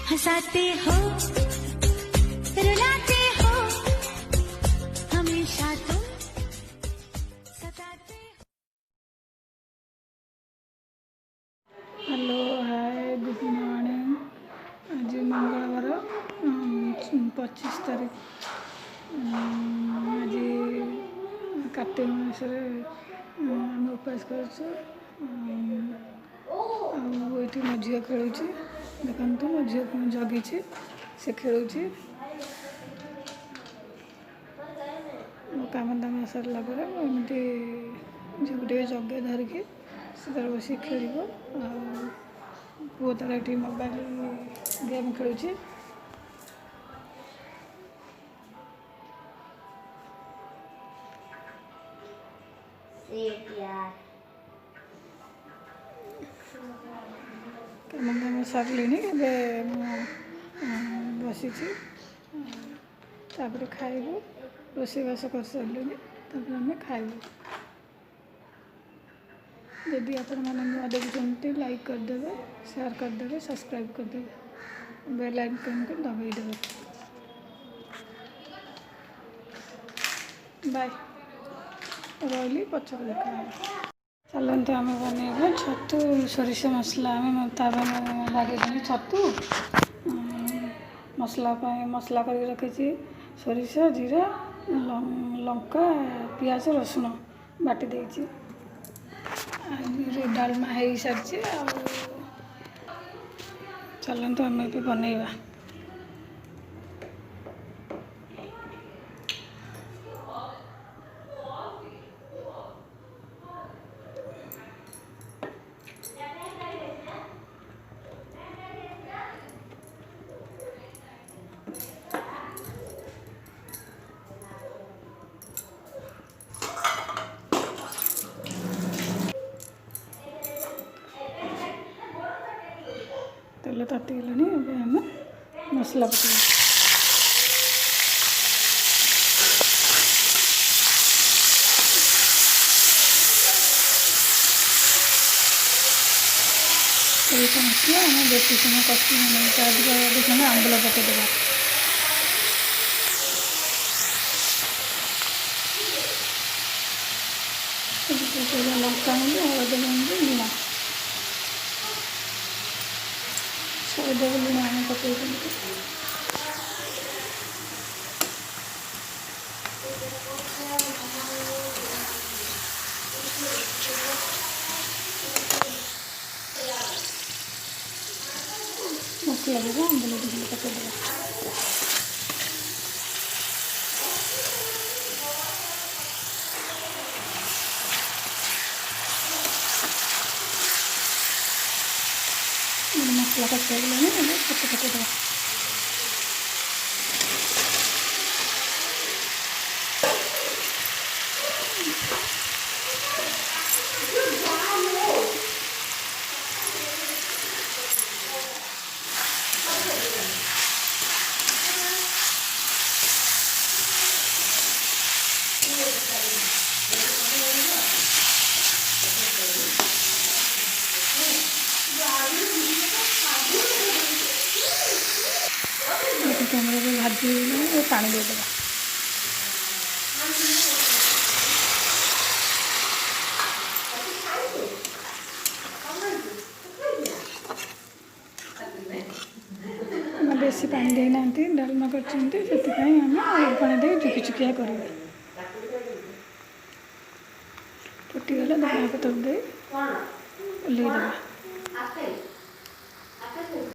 हंसाते हो रुलाते हो हमेशा तुम सताते हो। Hello hi good morning. आज मंगलवार 25 तारीख। आज कार्तिक मास आम उपास कर मो झी खेलु देखु मो झी जगी से खेलु काम दाम सरला एमती झीको जगे धरिकी से तार बस खेल पु तार ये मोबाइल गेम खेलु। काम दाम सारे बसी खाइबू रोषेईबास कर सारे आम खाइबू। जदि आपण मैंने नुआ देखुं लाइक करदे शेयर करदे सब्सक्राइब करदे बेल आइकन को दबाईदेवे। बाय रही पचर देखा चलते आम बनइबा छतु सोरिष मसला आम लगे छतु मसला कर रखी सोरिष जीरा लंका पियाज रसुण बाटी देती डालमा हो सारी चलते आम भी बनइबा। तेल तातीगलानी आम मसला पक मसला आम बेसी समय कषि देखना आंबुल पकईदेवा। लंका हलदी गुंड लुण स्वाद लुण आम पकड़ मसला आंबुल पकईदेवा। मसला कटगलानी पकईदेवा। कैमरा भाजी पानी देदेगा। बेसी पानी देना डालमा कर पानी दे चुकिचुकिया कर फुटीगला धनिया पत्र दे ओल्लैदेवा।